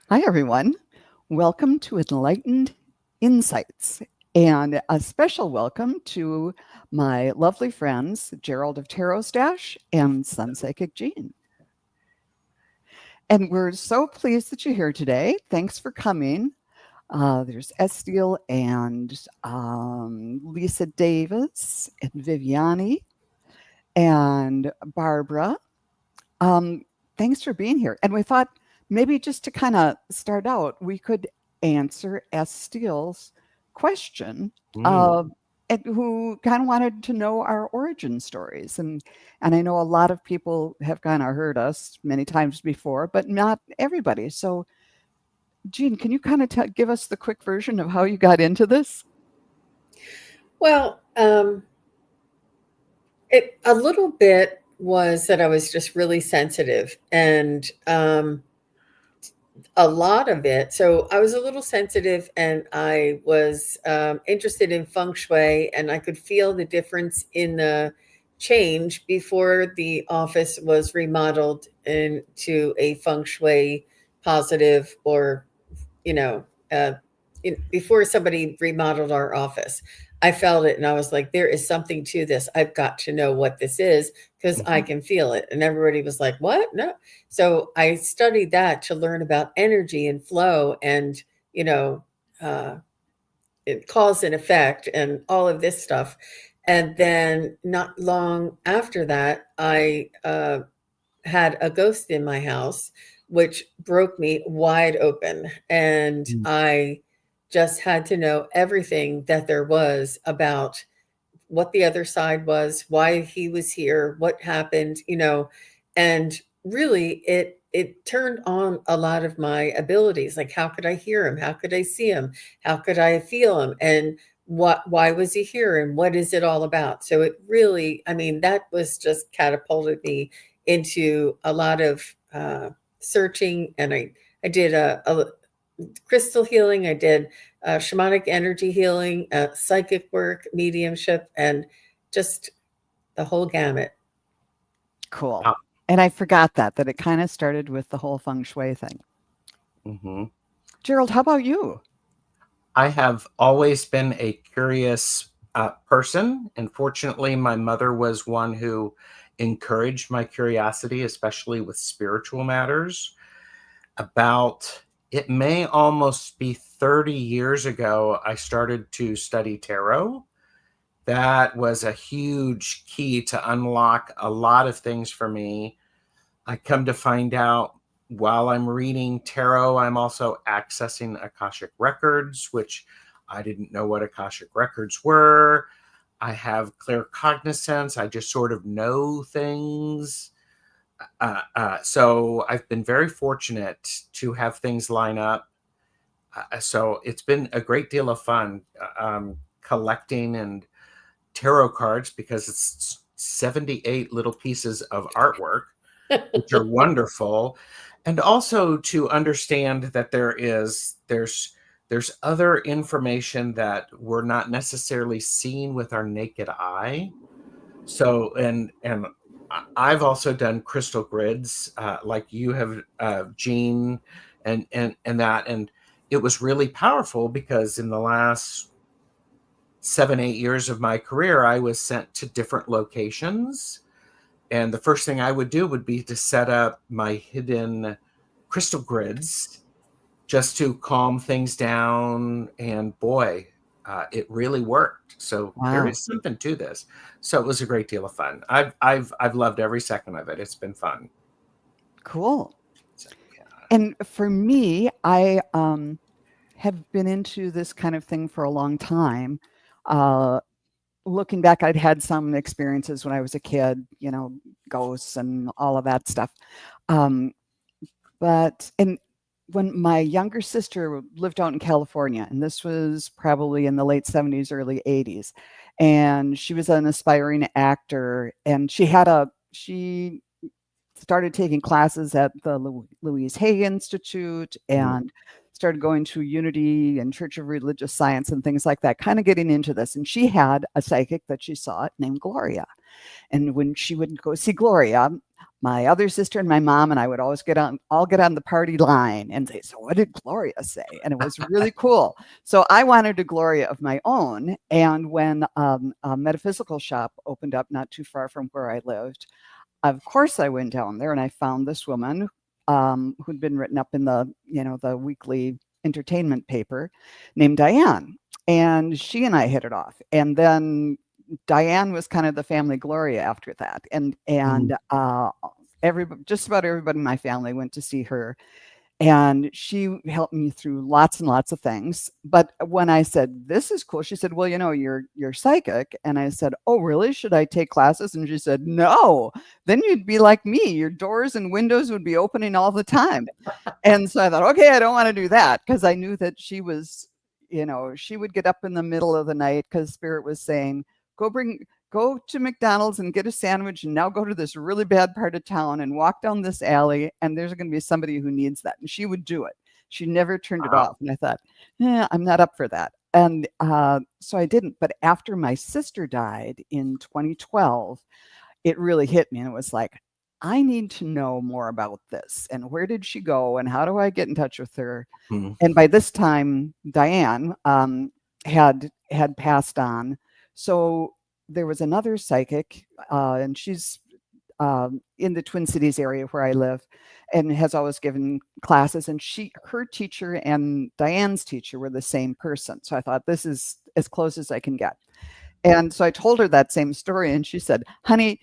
Hi, everyone. Welcome to Enlightened Insights, and a special welcome to my lovely friends, Gerald of TarotStache and SunPsychic Jean. And we're so pleased that you're here today. Thanks for coming. There's Estiel and Lisa Davis and Viviani and Barbara. Um, Thanks for being here. And we thought maybe just to kind of start out, we could answer S. Steele's question, and who kind of wanted to know our origin stories. And I know a lot of people have kind of heard us many times before, but not everybody. So, Jean, can you kind of give us the quick version of how you got into this? Well, a little bit was that I was just really sensitive, and a lot of it. So I was a little sensitive, and I was interested in feng shui, and I could feel the difference in the change before the office was remodeled into a feng shui positive, or you know, uh, before somebody remodeled our office. I felt it and I was like, there is something to this. I've got to know what this is because I can feel it. And everybody was like, what? No. So I studied that to learn about energy and flow and, you know, uh, cause and effect and all of this stuff. And then not long after that, I had a ghost in my house, which broke me wide open. And Mm. I just had to know everything that there was about what the other side was, why he was here, what happened, and really it turned on a lot of my abilities. Like, how could I hear him? How could I see him? How could I feel him? And why was he here? And what is it all about? So it really, I mean, that was just catapulted me into a lot of searching. And I did a crystal healing. I did shamanic energy healing, psychic work, mediumship, and just the whole gamut. Cool. Uh, And I forgot that it kind of started with the whole feng shui thing. mhm. Gerald, how about you? I have always been a curious person, and fortunately, my mother was one who encouraged my curiosity, especially with spiritual matters. About it may almost be 30 years ago, I started to study tarot. That was a huge key to unlock a lot of things for me. I come to find out while I'm reading tarot, I'm also accessing Akashic records, which I didn't know what Akashic records were. I have clear cognizance. I just sort of know things. So I've been very fortunate to have things line up. So it's been a great deal of fun collecting and tarot cards, because it's 78 little pieces of artwork, which are wonderful. And also to understand that there's other information that we're not necessarily seeing with our naked eye. So and I've also done crystal grids, like you have, Jean, and that, and it was really powerful because in the last 7-8 years of my career, I was sent to different locations. And the first thing I would do would be to set up my hidden crystal grids just to calm things down. And boy, it really worked. So there Wow. is something to this. So it was a great deal of fun. I've loved every second of it. It's been fun. Cool. So, yeah. And for me, I have been into this kind of thing for a long time. Uh, Looking back, I'd had some experiences when I was a kid, ghosts and all of that stuff. Um, and when my younger sister lived out in California, and this was probably in the late 70s, early 80s, and she was an aspiring actor, and she started taking classes at the Louise Hay Institute and started going to Unity and Church of Religious Science and things like that, kind of getting into this. And she had a psychic that she saw named Gloria. And when she would go see Gloria, my other sister and my mom and I would always all get on the party line and say, so what did Gloria say? And it was really cool. So I wanted a Gloria of my own. And when a metaphysical shop opened up not too far from where I lived, of course I went down there and I found this woman who'd been written up in the weekly entertainment paper named Diane. And she and I hit it off. And then Diane was kind of the family Gloria after that. And just about everybody in my family went to see her. And she helped me through lots and lots of things. But when I said, this is cool, she said, well, you're psychic. And I said, oh, really? Should I take classes? And she said, no, then you'd be like me. Your doors and windows would be opening all the time. And so I thought, okay, I don't want to do that, because I knew that she was, she would get up in the middle of the night because Spirit was saying, go to McDonald's and get a sandwich, and now go to this really bad part of town and walk down this alley, and there's going to be somebody who needs that. And she would do it. She never turned it off. And I thought, I'm not up for that. And so I didn't. But after my sister died in 2012, it really hit me. And it was like, I need to know more about this. And where did she go? And how do I get in touch with her? And by this time, Diane had passed on. So there was another psychic, and she's in the Twin Cities area where I live, and has always given classes. And her teacher and Diane's teacher were the same person. So I thought, this is as close as I can get. And so I told her that same story, and she said, honey,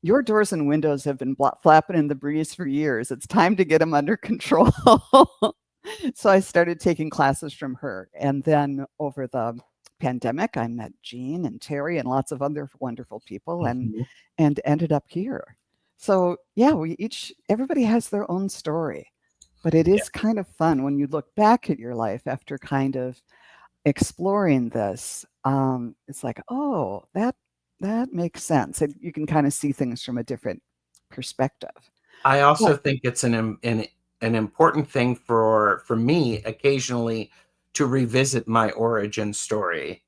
your doors and windows have been flapping in the breeze for years. It's time to get them under control. So I started taking classes from her. And then over the pandemic, I met Jean and Terry and lots of other wonderful people, and ended up here. So yeah, everybody has their own story, but it is kind of fun when you look back at your life after kind of exploring this. It's like, oh, that makes sense. And you can kind of see things from a different perspective. I also think it's an important thing for me occasionally to revisit my origin story,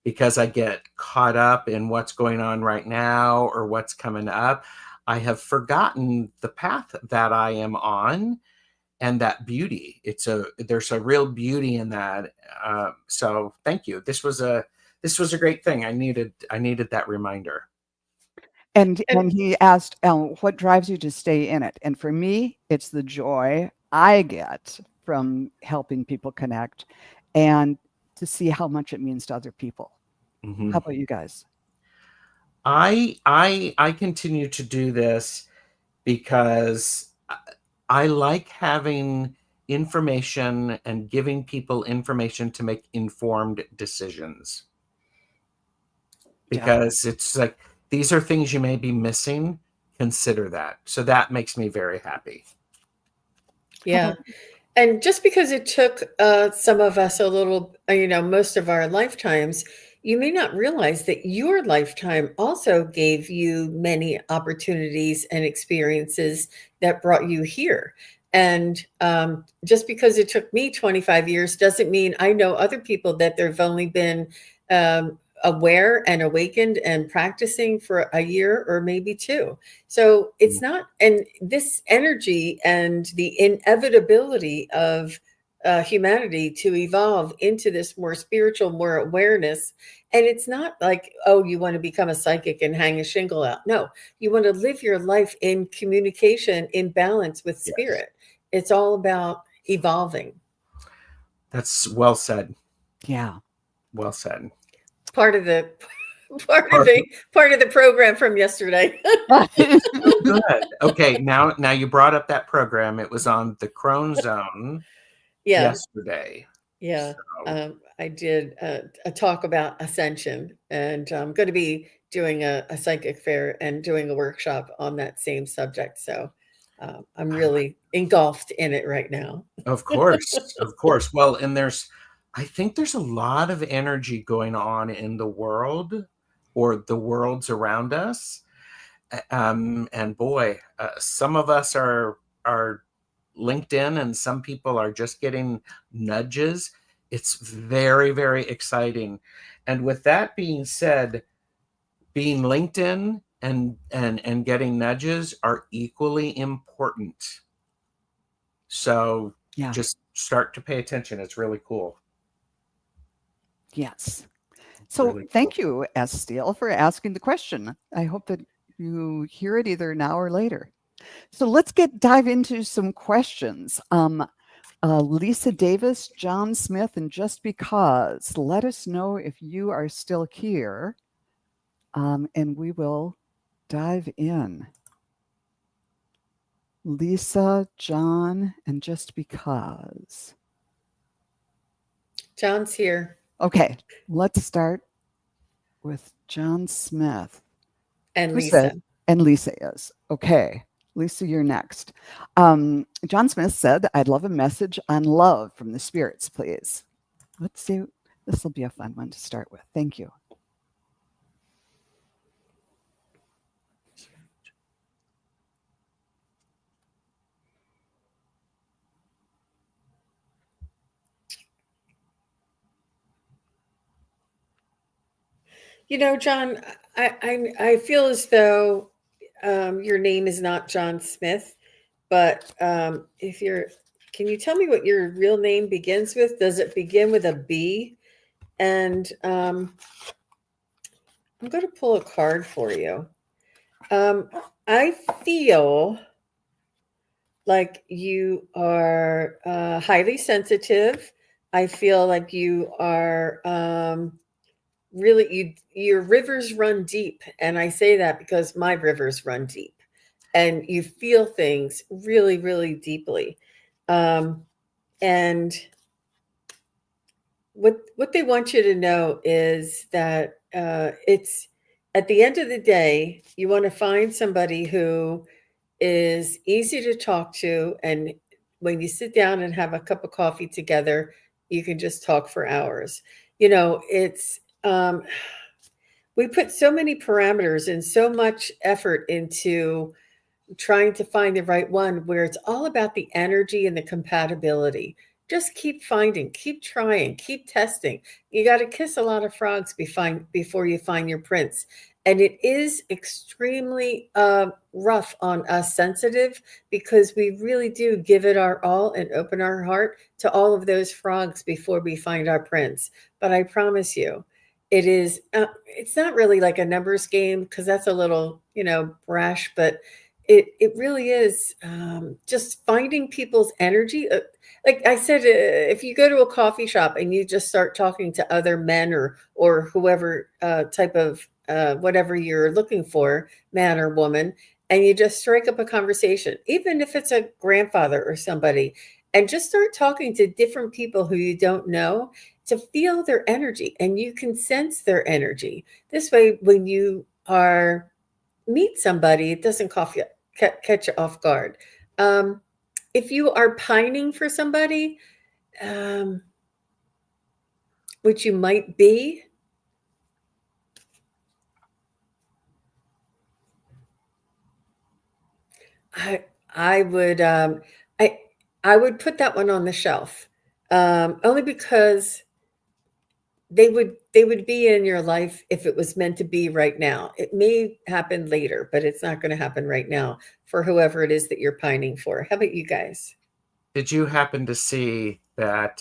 because I get caught up in what's going on right now or what's coming up. I have forgotten the path that I am on, and that beauty. There's a real beauty in that. So thank you. This was a great thing. I needed that reminder. And he asked, what drives you to stay in it? And for me, it's the joy I get from helping people connect, and to see how much it means to other people. How about you guys? I continue to do this because I like having information and giving people information to make informed decisions. Because it's like, these are things you may be missing. Consider that. So that makes me very happy. Yeah. And just because it took some of us a little, most of our lifetimes, you may not realize that your lifetime also gave you many opportunities and experiences that brought you here. And just because it took me 25 years doesn't mean I know other people that they've only been aware and awakened and practicing for a year or maybe two. So it's not, and this energy and the inevitability of humanity to evolve into this more spiritual, more awareness. And it's not like, oh, you want to become a psychic and hang a shingle out. No, you want to live your life in communication, in balance with spirit. It's all about evolving. That's well said. Yeah. Well said. Part of the program from yesterday. Good. Okay, now you brought up that program. It was on the Crone Zone yesterday. Yeah. So. I did a talk about ascension, and I'm going to be doing a psychic fair and doing a workshop on that same subject. So I'm really engulfed in it right now. Of course. Of course. Well, and I think there's a lot of energy going on in the world, or the worlds around us. And boy, some of us are linked in, and some people are just getting nudges. It's very, very exciting. And with that being said, being linked in and getting nudges are equally important. So Yeah. just start to pay attention. It's really cool. Yes. So Really thank cool. you, S. Steele, for asking the question. I hope that you hear it either now or later. So let's dive into some questions. Lisa Davis, John Smith, and Just Because. Let us know if you are still here, and we will dive in. Lisa, John, and Just Because. John's here. Okay, let's start with John Smith. And Who Lisa. said, and Lisa is. Okay, Lisa, you're next. John Smith said, I'd love a message on love from the spirits, please. Let's see. This will be a fun one to start with. Thank you. You know, John, I feel as though your name is not John Smith, but if you're, can you tell me what your real name begins with? Does it begin with a B? And I'm going to pull a card for you. I feel like you are highly sensitive. I feel like you are really your rivers run deep, and I say that because my rivers run deep, and you feel things really, really deeply. And what they want you to know is that it's at the end of the day, you want to find somebody who is easy to talk to, and when you sit down and have a cup of coffee together, you can just talk for hours. You know, it's we put so many parameters and so much effort into trying to find the right one, where it's all about the energy and the compatibility. Just keep finding, keep trying, keep testing. You got to kiss a lot of frogs before you find your prince. And it is extremely rough on us sensitive, because we really do give it our all and open our heart to all of those frogs before we find our prince. But I promise you, it is, it's not really like a numbers game, because that's a little, brash, but it really is just finding people's energy. Like I said, if you go to a coffee shop and you just start talking to other men or whoever type of whatever you're looking for, man or woman, and you just strike up a conversation, even if it's a grandfather or somebody, and just start talking to different people who you don't know, to feel their energy, and you can sense their energy. This way, when you are meet somebody, it doesn't catch you off guard. If you are pining for somebody, um, which you might be, I I would I I would put that one on the shelf, only because they would be in your life if it was meant to be right now. It may happen later, but it's not going to happen right now for whoever it is that you're pining for. How about you guys? Did you happen to see that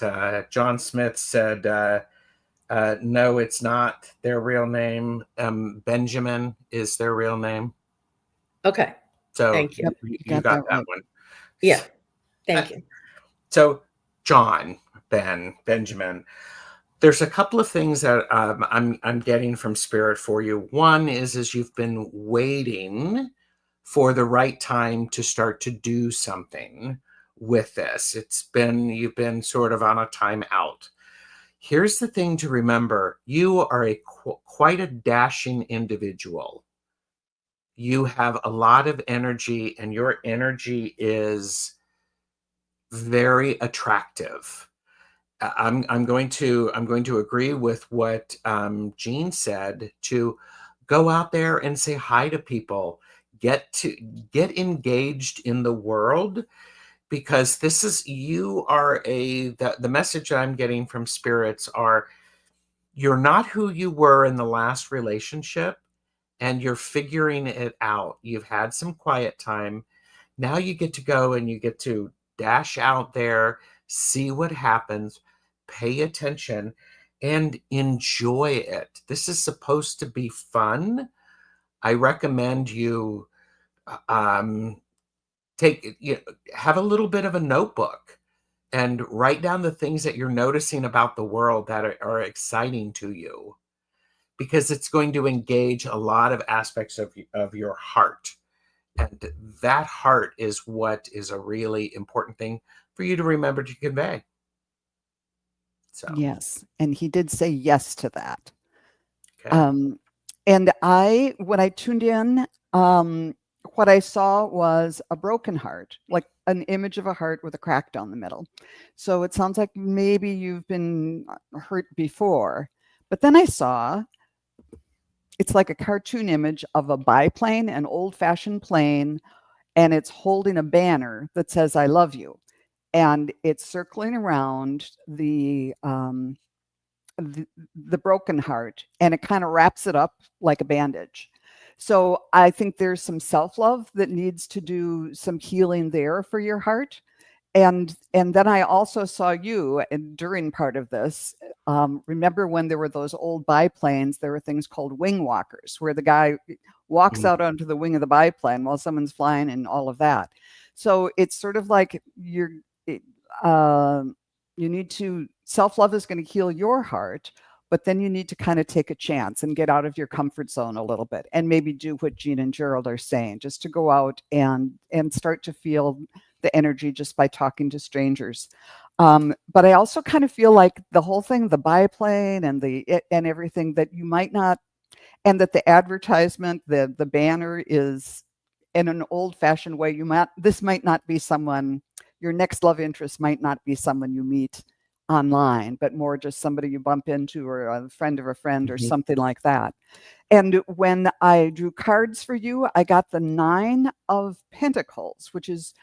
John Smith said, no, it's not their real name? Benjamin is their real name. Okay. So Thank you. Yep, you got that right. one. Yeah. Thank you. So John, Benjamin, there's a couple of things that I'm getting from Spirit for you. One is you've been waiting for the right time to start to do something with this. You've been sort of on a time out. Here's the thing to remember: you are quite a dashing individual. You have a lot of energy, and your energy is very attractive. I'm going to agree with what Jean said, to go out there and say hi to people, get engaged in the world, because this is, you are the message I'm getting from spirits are, you're not who you were in the last relationship, and you're figuring it out. You've had some quiet time. Now you get to go and you get to dash out there, see what happens, pay attention, and enjoy it. This is supposed to be fun. I recommend you have a little bit of a notebook and write down the things that you're noticing about the world that are exciting to you, because it's going to engage a lot of aspects of your heart. And that heart is what is a really important thing for you to remember to convey. So, Yes. And he did say yes to that. okay. And when I tuned in, what I saw was a broken heart, like an image of a heart with a crack down the middle. So it sounds like maybe you've been hurt before. But then I saw it's like a cartoon image of a biplane, an old-fashioned plane, and it's holding a banner that says, I love you. And it's circling around the broken heart, and it kind of wraps it up like a bandage. So I think there's some self-love that needs to do some healing there for your heart. And then I also saw you, and during part of this, remember when there were those old biplanes, there were things called wing walkers, where the guy walks out onto the wing of the biplane while someone's flying and all of that. So it's sort of like you need to, self-love is going to heal your heart, but then you need to kind of take a chance and get out of your comfort zone a little bit and maybe do what Jean and Gerald are saying, just to go out and start to feel the energy just by talking to strangers. But I also kind of feel like the whole thing, the biplane and everything, that you might not, and that the advertisement, the banner is in an old-fashioned way. This might not be someone, your next love interest might not be someone you meet online, but more just somebody you bump into, or a friend of a friend, or something like that. And when I drew cards for you, I got the 9 of Pentacles, which is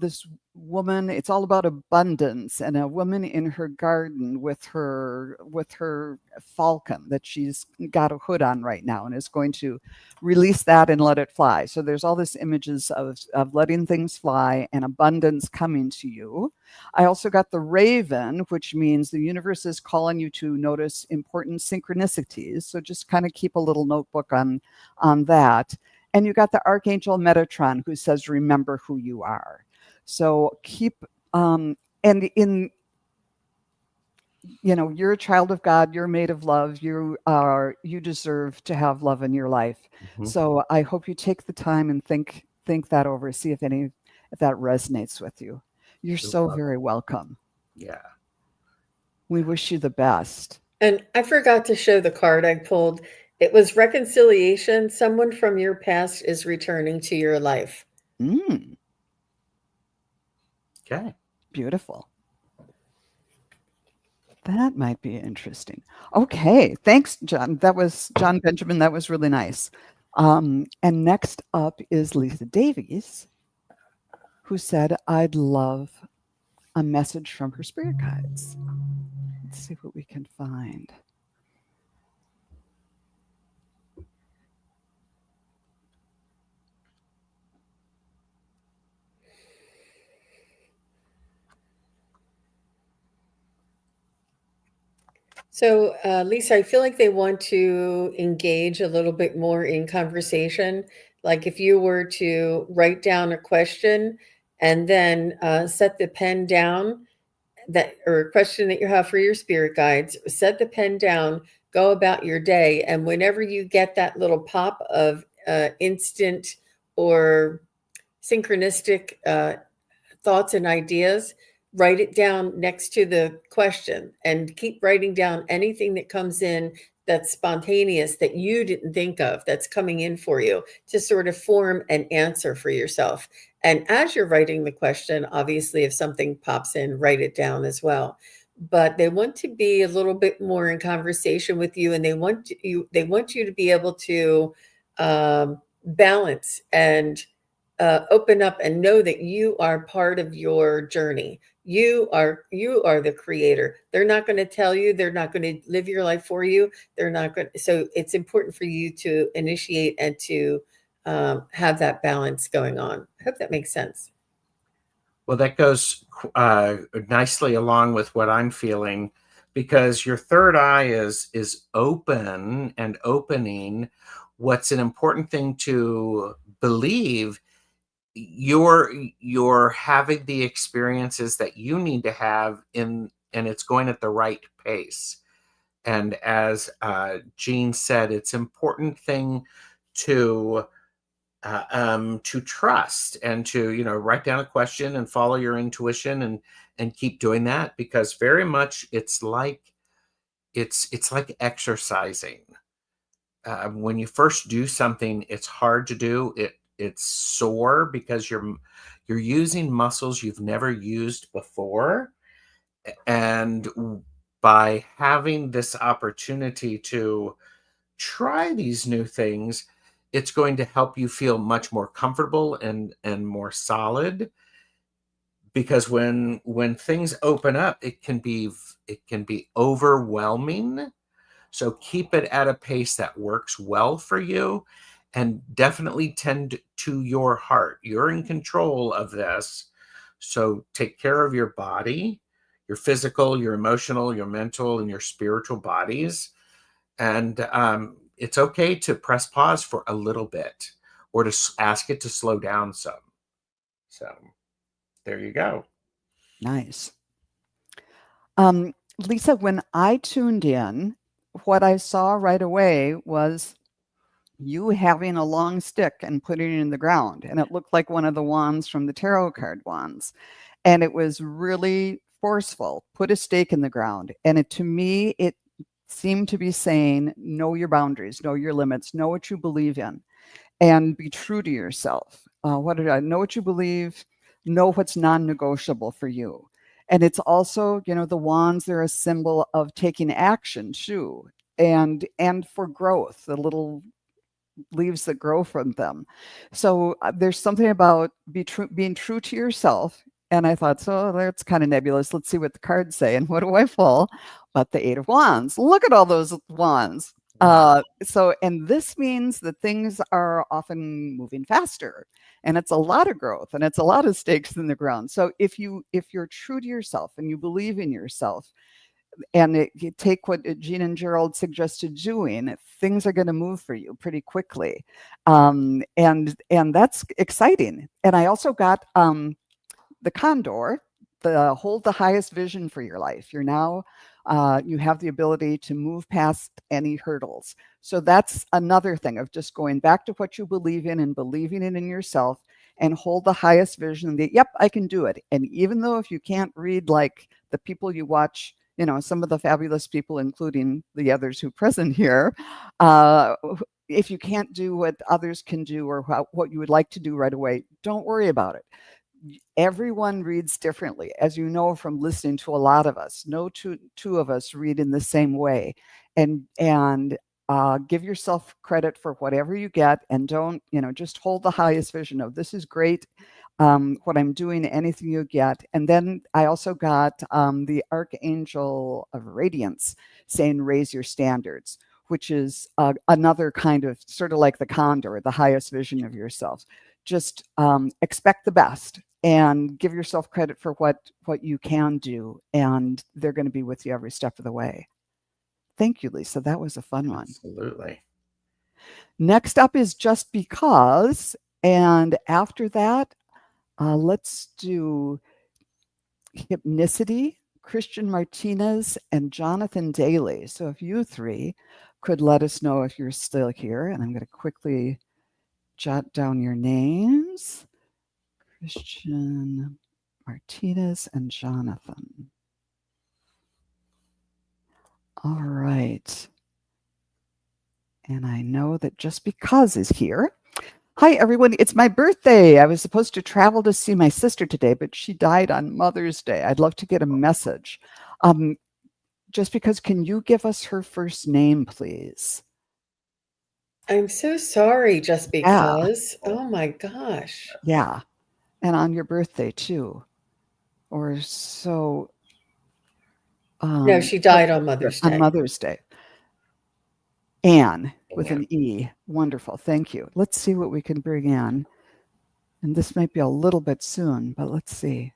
this woman. It's all about abundance, and a woman in her garden with her falcon that she's got a hood on right now, and is going to release that and let it fly. So there's all this images of letting things fly and abundance coming to you. I also got the raven, which means the universe is calling you to notice important synchronicities. So just kind of keep a little notebook on that. And you got the Archangel Metatron, who says, remember who you are. So keep, and you're a child of God, you're made of love, you deserve to have love in your life. So I hope you take the time and think that over, see if that resonates with you. You're so very welcome. Yeah. We wish you the best. And I forgot to show the card I pulled. It was reconciliation. Someone from your past is returning to your life. Okay. Beautiful. That might be interesting. Okay. Thanks, John. That was John Benjamin. That was really nice. And next up is Lisa Davies, who said, I'd love a message from her spirit guides. Let's see what we can find. So, Lisa, I feel like they want to engage a little bit more in conversation. Like if you were to write down a question and then set the pen down, or a question that you have for your spirit guides, set the pen down, go about your day. And whenever you get that little pop of instant or synchronistic thoughts and ideas, write it down next to the question, and keep writing down anything that comes in that's spontaneous, that you didn't think of, that's coming in for you, to sort of form an answer for yourself. And as you're writing the question, obviously, if something pops in, write it down as well. But they want to be a little bit more in conversation with you, and they want you to be able to balance and open up and know that you are part of your journey. You are the creator. They're not going to tell you. They're not going to live your life for you. They're not going. So it's important for you to initiate and to have that balance going on. I hope that makes sense. Well, that goes nicely along with what I'm feeling, because your third eye is open and opening. What's an important thing to believe, you're having the experiences that you need to have in, and it's going at the right pace. And as Jean said, it's important thing to trust and to, write down a question and follow your intuition, and keep doing that, because very much it's like it's like exercising. When you first do something, it's hard to do. It's sore because you're using muscles you've never used before. And by having this opportunity to try these new things, it's going to help you feel much more comfortable and more solid. Because when things open up, it can be overwhelming. So keep it at a pace that works well for you, and definitely tend to your heart. You're in control of this. So take care of your body, your physical, your emotional, your mental, and your spiritual bodies. And it's okay to press pause for a little bit, or to ask it to slow down some. So there you go. Nice. Lisa, when I tuned in, what I saw right away was you having a long stick and putting it in the ground. And it looked like one of the wands from the tarot card wands. And it was really forceful. Put a stake in the ground. And to me, it seemed to be saying, know your boundaries, know your limits, know what you believe in, and be true to yourself. What did I know? What you believe, know what's non-negotiable for you. And it's also, the wands, they're a symbol of taking action too, and for growth, the little leaves that grow from them. So there's something about being true to yourself. And I thought, so that's kind of nebulous. Let's see what the cards say. And what do I pull? But the Eight of Wands. Look at all those wands. Wow. And this means that things are often moving faster, and it's a lot of growth, and it's a lot of stakes in the ground. So if you're true to yourself and you believe in yourself, and you take what Jean and Gerald suggested doing, things are going to move for you pretty quickly, and that's exciting. And I also got the Condor, the hold the highest vision for your life. You're now you have the ability to move past any hurdles. So that's another thing of just going back to what you believe in and believing it in yourself, and hold the highest vision that, yep, I can do it. And even though if you can't read like the people you watch, some of the fabulous people, including the others who present here, uh, if you can't do what others can do, or what you would like to do right away, don't worry about it. Everyone reads differently, as you know from listening to a lot of us. No two of us read in the same way, and give yourself credit for whatever you get, and don't, just hold the highest vision of, this is great, what I'm doing, anything you get. And then I also got the Archangel of Radiance saying, raise your standards, which is another kind of sort of like the Condor, the highest vision of yourself. Just expect the best and give yourself credit for what you can do, and they're going to be with you every step of the way. Thank you, Lisa. That was a fun one. Absolutely. Next up is Just Because, and after that, let's do Hypnicity, Christian Martinez, and Jonathan Daly. So if you three could let us know if you're still here, and I'm going to quickly jot down your names. Christian Martinez and Jonathan. All right. And I know that Just Because is here. Hi, everyone. It's my birthday. I was supposed to travel to see my sister today, but she died on Mother's Day. I'd love to get a message. Just Because, can you give us her first name, please? I'm so sorry, Just Because. Yeah. Oh my gosh. Yeah. And on your birthday, too. or so. No, she died on Mother's Day. On Mother's Day. Anne with Anne. an E. Wonderful. Thank you. Let's see what we can bring in. And this might be a little bit soon, but let's see.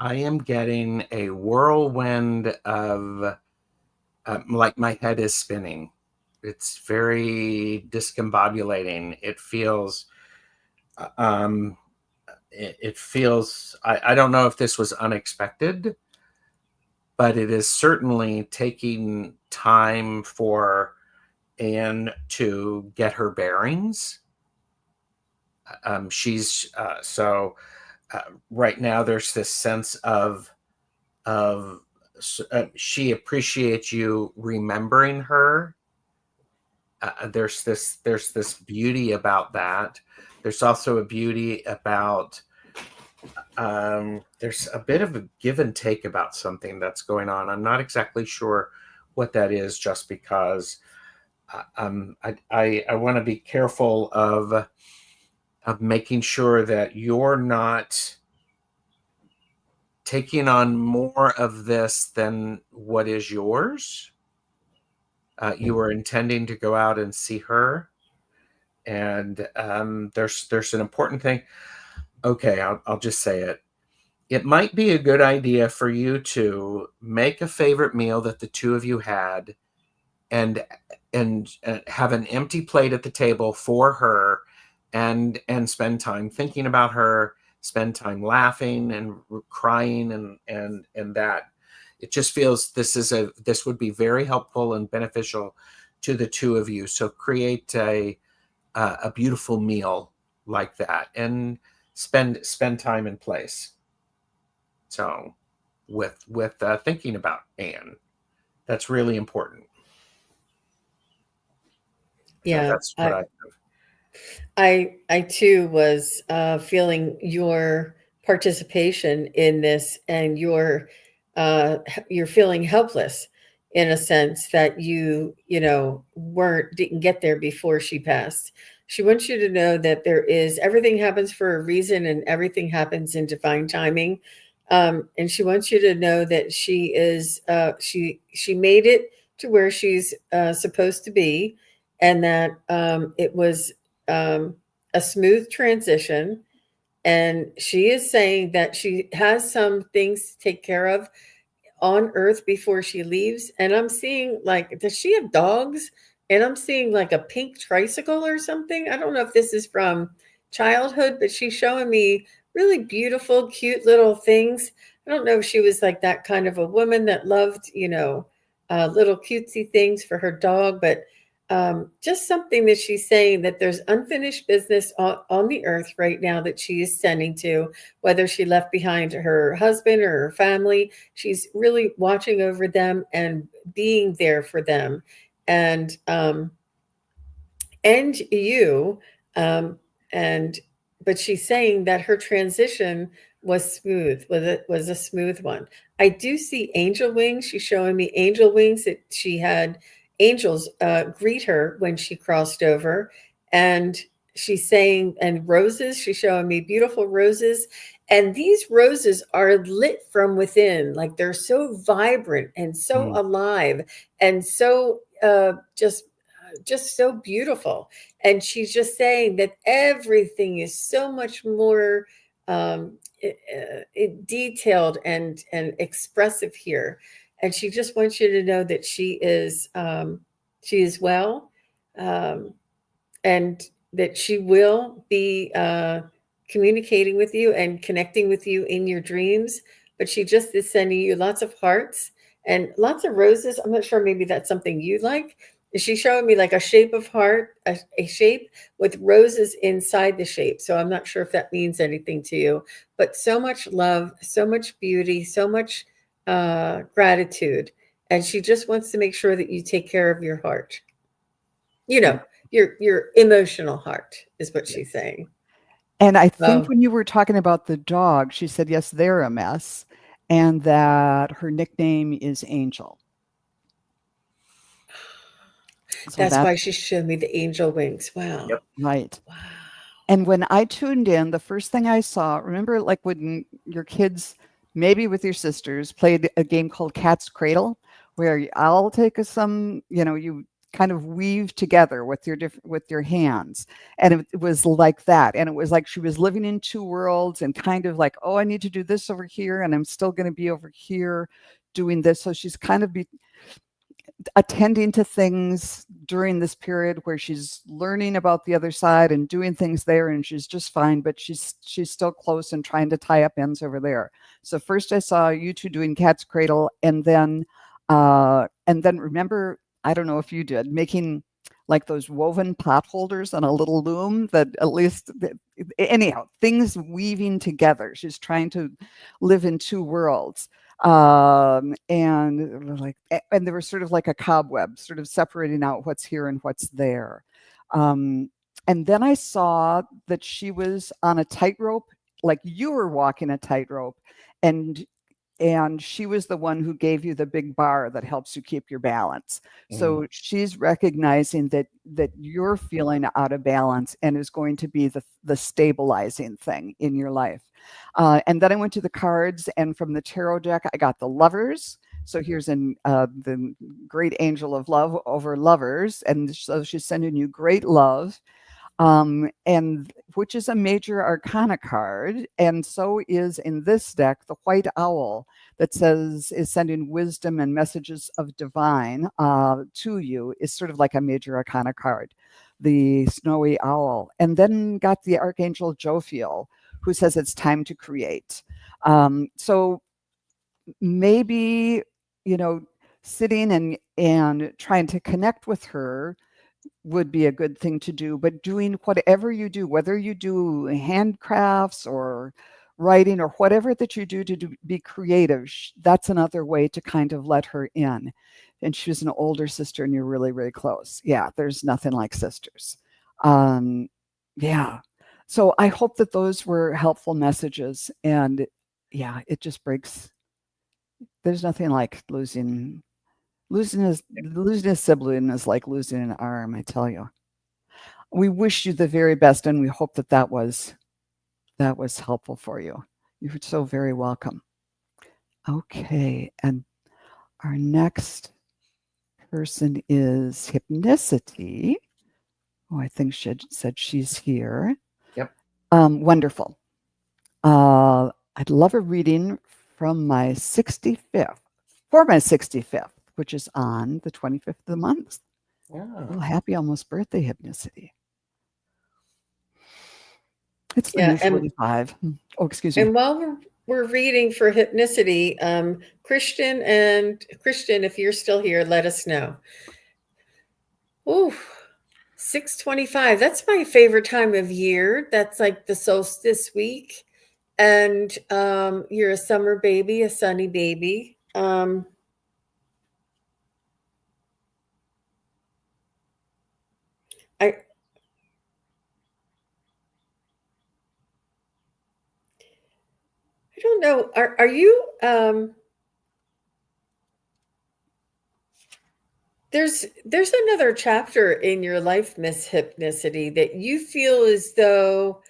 I am getting a whirlwind of like my head is spinning. It's very discombobulating. It feels, it feels, I don't know if this was unexpected, but it is certainly taking time for Anne to get her bearings. She's right now there's this sense of she appreciates you remembering her. There's this beauty about that. There's also a beauty about there's a bit of a give and take about something that's going on. I'm not exactly sure what that is, just because I want to be careful of making sure that you're not taking on more of this than what is yours. You were intending to go out and see her, and there's an important thing. Okay, I'll just say it. It might be a good idea for you to make a favorite meal that the two of you had, and have an empty plate at the table for her, and spend time thinking about her, spend time laughing and crying, and that it just feels this would be very helpful and beneficial to the two of you. So create a beautiful meal like that, and spend time in place. So with thinking about Anne, that's really important. So Yeah, that's what I too was feeling your participation in this, and you're feeling helpless in a sense that you didn't get there before she passed. She wants you to know that everything happens for a reason, and everything happens in divine timing. And she wants you to know that she made it to where she's supposed to be, and that it was a smooth transition. And she is saying that she has some things to take care of on Earth before she leaves. And I'm seeing, like, does she have dogs? And I'm seeing like a pink tricycle or something. I don't know if this is from childhood, but she's showing me really beautiful, cute little things. I don't know if she was like that kind of a woman that loved, little cutesy things for her dog, but just something that she's saying, that there's unfinished business on the earth right now that she is sending to, whether she left behind her husband or her family. She's really watching over them and being there for them. And you, and but she's saying that her transition was smooth, was a smooth one. I do see angel wings. She's showing me angel wings, that she had angels greet her when she crossed over. And she's saying, and roses, she's showing me beautiful roses. And these roses are lit from within, like they're so vibrant and so alive, and so just so beautiful. And she's just saying that everything is so much more detailed and expressive here. And she just wants you to know that she is well, um, and that she will be communicating with you and connecting with you in your dreams. But she just is sending you lots of hearts and lots of roses. I'm not sure, maybe that's something you like. She's showing me like a shape of heart, a shape with roses inside the shape. So I'm not sure if that means anything to you, but so much love, so much beauty, so much gratitude. And she just wants to make sure that you take care of your heart. Your emotional heart is what she's saying. And I think Well, when you were talking about the dog, she said, yes, they're a mess, and that her nickname is Angel. So that's why that's she showed me the angel wings. Wow. Yep. right. Wow. And when I tuned in, the first thing I saw, remember like when your kids, maybe with your sisters, played a game called Cat's Cradle, where I'll take some, you kind of weave together with your hands. And it was like that. And it was like she was living in two worlds and kind of like, oh, I need to do this over here, and I'm still going to be over here doing this. So she's kind of attending to things during this period where she's learning about the other side and doing things there, and she's just fine, but she's still close and trying to tie up ends over there. So first I saw you two doing Cat's Cradle, and then remember, I don't know if you did, making like those woven pot holders on a little loom that at least anyhow, things weaving together. She's trying to live in two worlds. And there was sort of like a cobweb sort of separating out what's here and what's there. um, and then I saw that she was on a tightrope, like you were walking a tightrope, and she was the one who gave you the big bar that helps you keep your balance. So she's recognizing that you're feeling out of balance and is going to be the stabilizing thing in your life. And then I went to the cards, and from the tarot deck, I got the Lovers. So here's the great angel of love over Lovers, and so she's sending you great love, and which is a major arcana card. And so is in this deck the white owl that says is sending wisdom and messages of divine to you, is sort of like a major arcana card, the snowy owl. And then got the archangel Jophiel, who says it's time to create. So maybe, sitting and trying to connect with her would be a good thing to do. But doing whatever you do, whether you do handcrafts or writing or whatever that you do to be creative, that's another way to kind of let her in. And she's an older sister and you're really, really close. Yeah, there's nothing like sisters. Yeah. So I hope that those were helpful messages. And yeah, it just breaks. There's nothing like losing a sibling is like losing an arm, I tell you. We wish you the very best, and we hope that was helpful for you. You're so very welcome. Okay, and our next person is Hypnicity. Oh, I think she said she's here. Yep. Wonderful. I'd love a reading from my 65th, for my 65th, which is on the 25th of the month. Yeah. Well, happy almost birthday, Hypnicity. It's the Yeah, new 45. Oh, excuse me. and while we're reading for Hypnicity, Christian, if you're still here, let us know. Ooh, 6:25. That's my favorite time of year. That's like the solstice week. And you're a summer baby, a sunny baby. I don't know. Are you there's another chapter in your life, Miss Hypnicity, that you feel as though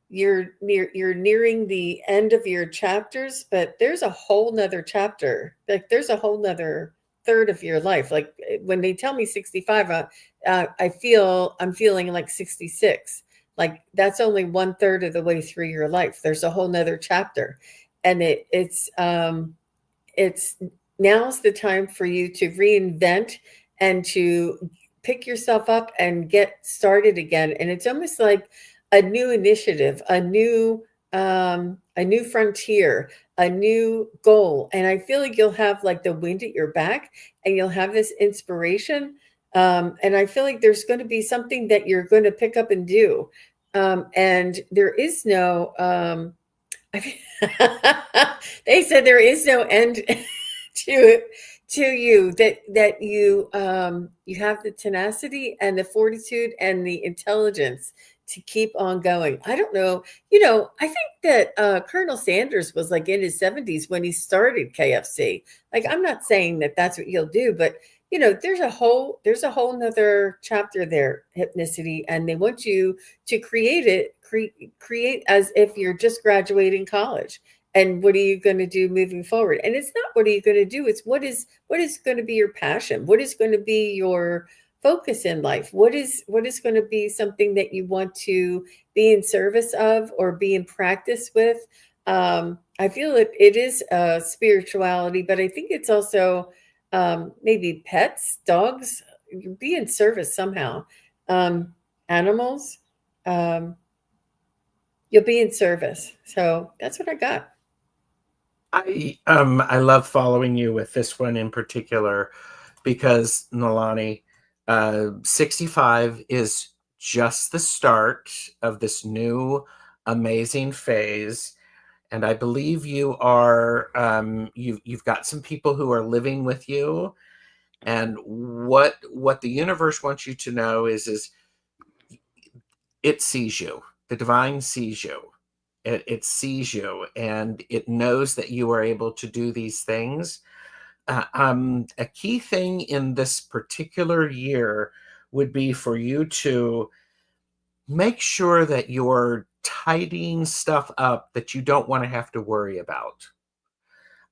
you're nearing the end of your chapters, but there's a whole nother chapter. Like there's a whole nother third of your life. Like when they tell me 65, I'm feeling like 66. Like that's only 1/3 of the way through your life. There's a whole nother chapter, and it's now's the time for you to reinvent and to pick yourself up and get started again. And it's almost like a new initiative, a new frontier, a new goal. And I feel like you'll have like the wind at your back, and you'll have this inspiration. And I feel like there's going to be something that you're going to pick up and do. And there is no they said there is no end to you, that you have the tenacity and the fortitude and the intelligence to keep on going. I don't know. I think that Colonel Sanders was like in his 70s when he started KFC. Like, I'm not saying that that's what he'll do, but there's a whole nother chapter there, hypnicity, and they want you to create as if you're just graduating college. And what are you going to do moving forward? And it's not what are you going to do, it's what is going to be your passion, what is going to be your focus in life, what is going to be something that you want to be in service of or be in practice with. I feel it is spirituality, but I think it's also maybe pets, dogs, be in service somehow. Animals, um, you'll be in service. So that's what I got. I love following you with this one in particular because Nalani, 65 is just the start of this new amazing phase. And I believe you are you've got some people who are living with you. And what the universe wants you to know is it sees you. The divine sees you. It sees you, and it knows that you are able to do these things. A key thing in this particular year would be for you to make sure that you're tidying stuff up that you don't want to have to worry about.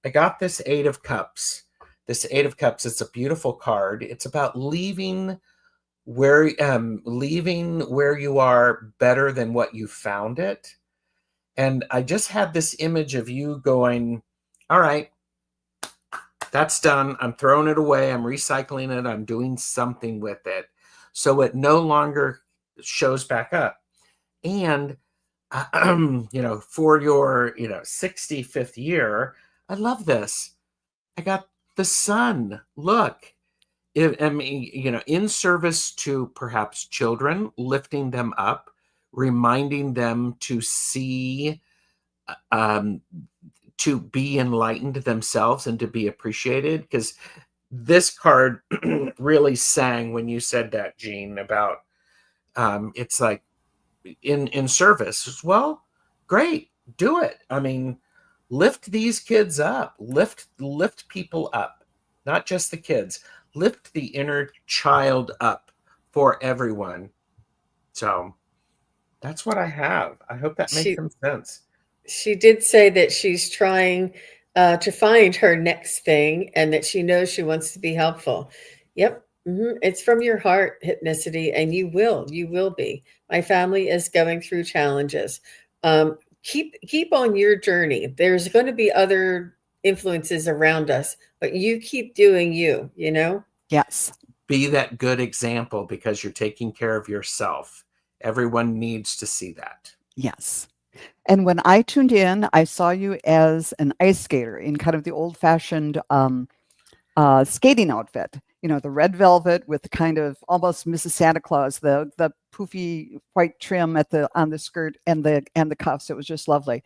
I got this Eight of Cups. This Eight of Cups, it's a beautiful card. It's about leaving where you are better than what you found it. And I just had this image of you going, all right, that's done. I'm throwing it away. I'm recycling it. I'm doing something with it. So it no longer shows back up. And, for your, 65th year, I love this. I got the sun. Look, in service to perhaps children, lifting them up, reminding them to see, to be enlightened themselves and to be appreciated. Because this card really sang when you said that, Jean, about it's like in service. Well, great, do it. I mean, lift these kids up, lift people up, not just the kids. Lift the inner child up for everyone. So that's what I have. I hope that makes She some sense. she did say that she's trying to find her next thing and that she knows she wants to be helpful. Yep. It's from your heart, hypnicity, and you will be. My family is going through challenges. Keep on your journey. There's going to be other influences around us, but you keep doing you. Yes. Be that good example because you're taking care of yourself. Everyone needs to see that. Yes. And when I tuned in, I saw you as an ice skater in kind of the old-fashioned skating outfit. The red velvet with the kind of almost Mrs. Santa Claus, the poofy white trim on the skirt and the cuffs. It was just lovely.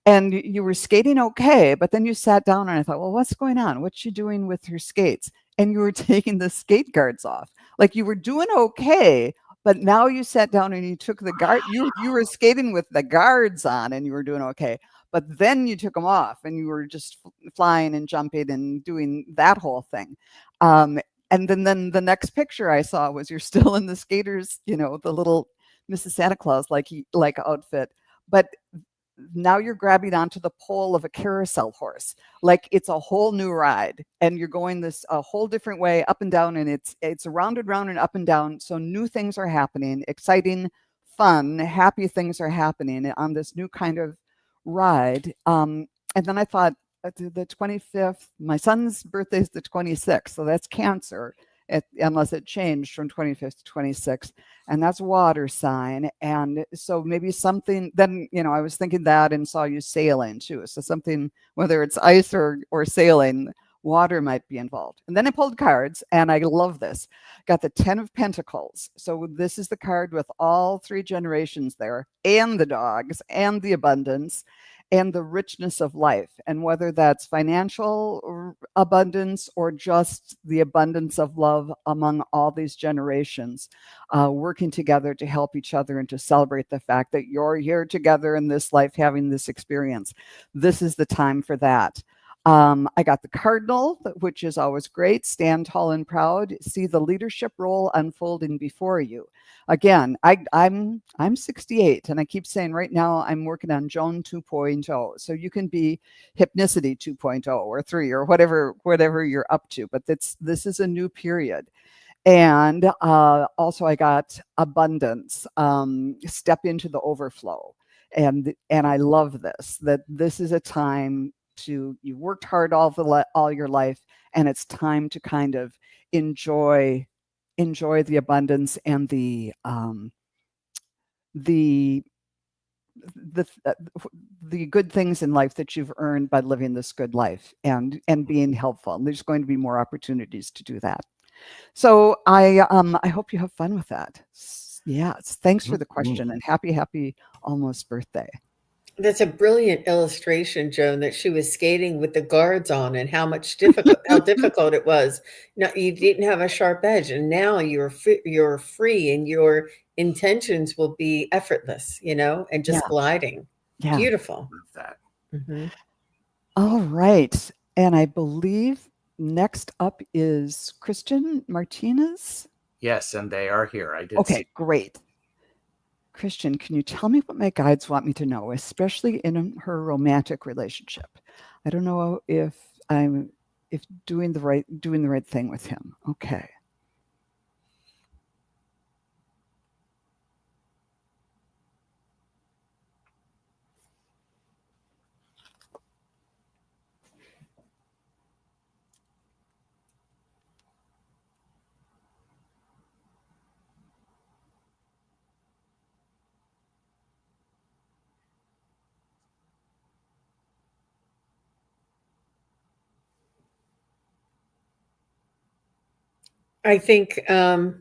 And you were skating okay, but then you sat down and I thought, well, what's going on? What's she doing with her skates? And you were taking the skate guards off. Like you were doing okay, but now you sat down and you took the guard. You were skating with the guards on, and you were doing okay. But then you took them off, and you were just flying and jumping and doing that whole thing. And then the next picture I saw was you're still in the skaters, the little Mrs. Santa Claus like outfit, but now you're grabbing onto the pole of a carousel horse, like it's a whole new ride, and you're going this a whole different way up and down, and it's round and round and up and down. So new things are happening, exciting, fun, happy things are happening on this new kind of ride. And then I thought, the 25th, my son's birthday is the 26th, so that's Cancer, unless it changed from 25th to 26th, and that's water sign. And so maybe something, then, I was thinking that and saw you sailing too. So something, whether it's ice or sailing, water might be involved. And then I pulled cards, and I love this. Got the 10 of Pentacles. So this is the card with all three generations there, and the dogs, and the abundance. and the richness of life. And whether that's financial abundance or just the abundance of love among all these generations, working together to help each other and to celebrate the fact that you're here together in this life having this experience. This is the time for that. I got the cardinal, which is always great. Stand tall and proud. See the leadership role unfolding before you. Again, I'm 68, and I keep saying right now I'm working on Joan 2.0. So you can be Hypnicity 2.0 or 3 or whatever you're up to. But this is a new period. And also, I got abundance. Step into the overflow, and I love this. That this is a time you worked hard all your life, and it's time to kind of enjoy the abundance and the good things in life that you've earned by living this good life and being helpful. And there's going to be more opportunities to do that. So I hope you have fun with that. Yes, thanks for the question, and happy almost birthday. That's a brilliant illustration, Joan, that she was skating with the guards on and how difficult it was. Now you didn't have a sharp edge, and now you're free, and your intentions will be effortless, and just gliding. Yeah, beautiful. Love that. Mm-hmm. All right, and I believe next up is Christian Martinez. Yes, and they are here. I did. Okay, great. Christian, can you tell me what my guides want me to know, especially in her romantic relationship? I don't know if I'm doing the right thing with him. Okay. I think I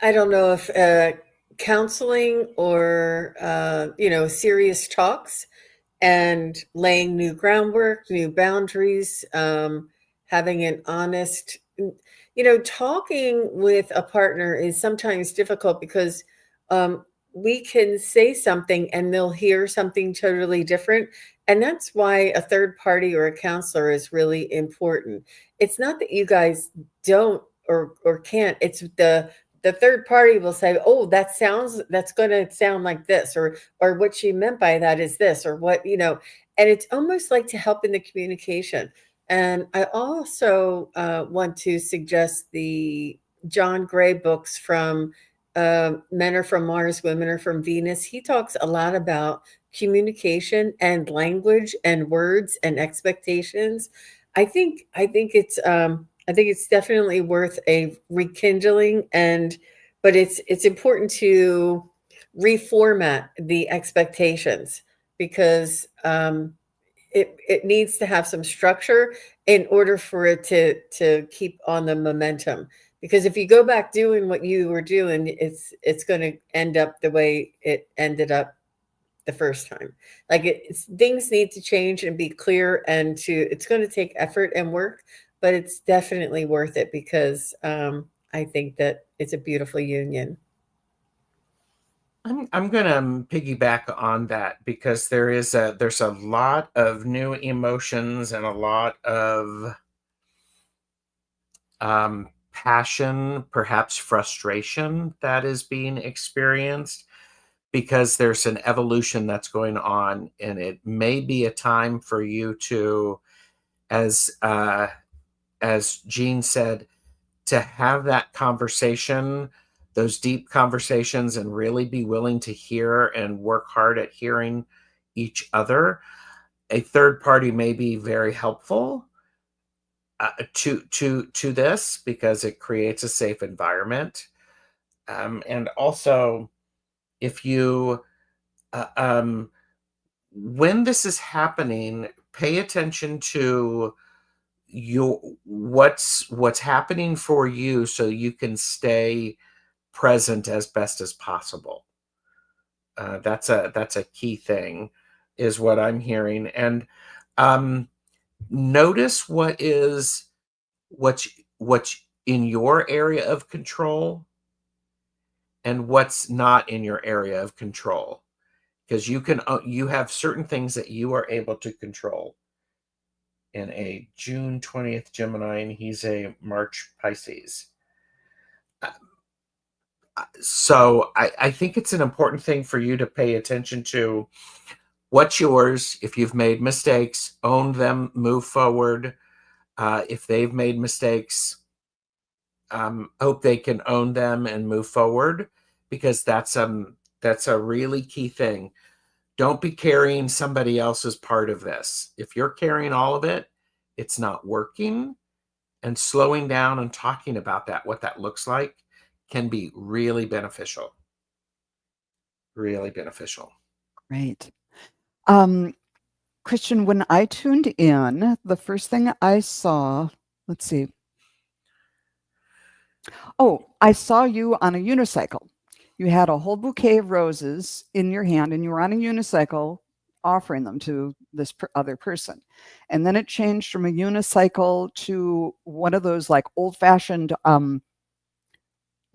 don't know if counseling or serious talks and laying new groundwork, new boundaries, having an honest, talking with a partner is sometimes difficult because we can say something and they'll hear something totally different. And that's why a third party or a counselor is really important. It's not that you guys don't or can't, it's the third party will say, oh, that's going to sound like this, or what she meant by that is this, or what, and it's almost like to help in the communication. And I also want to suggest the John Gray books from Men Are From Mars, Women Are From Venus. He talks a lot about communication and language and words and expectations. I think it's definitely worth a rekindling, but it's important to reformat the expectations because it needs to have some structure in order for it to keep on the momentum. Because if you go back doing what you were doing, it's going to end up the way it ended up the first time. Like things need to change and be clear, and it's going to take effort and work, but it's definitely worth it because I think that it's a beautiful union. I'm going to piggyback on that because there's a lot of new emotions and a lot of passion, perhaps frustration that is being experienced because there's an evolution that's going on, and it may be a time for you to, as Jean said, to have that conversation, those deep conversations, and really be willing to hear and work hard at hearing each other. A third party may be very helpful to this because it creates a safe environment. And also, if you when this is happening, pay attention to what's happening for you, so you can stay present as best as possible. That's a key thing, is what I'm hearing. And notice what's in your area of control and what's not in your area of control, because you have certain things that you are able to control. In a June 20th Gemini, and he's a March Pisces. So I think it's an important thing for you to pay attention to what's yours. If you've made mistakes, own them, move forward. If they've made mistakes, hope they can own them and move forward, because that's a really key thing. Don't be carrying somebody else's part of this. If you're carrying all of it, it's not working. And slowing down and talking about that, what that looks like, can be really beneficial. Really beneficial. Great. Christian, when I tuned in, the first thing I saw, let's see. Oh, I saw you on a unicycle. You had a whole bouquet of roses in your hand, and you were on a unicycle offering them to this other person. And then it changed from a unicycle to one of those like old-fashioned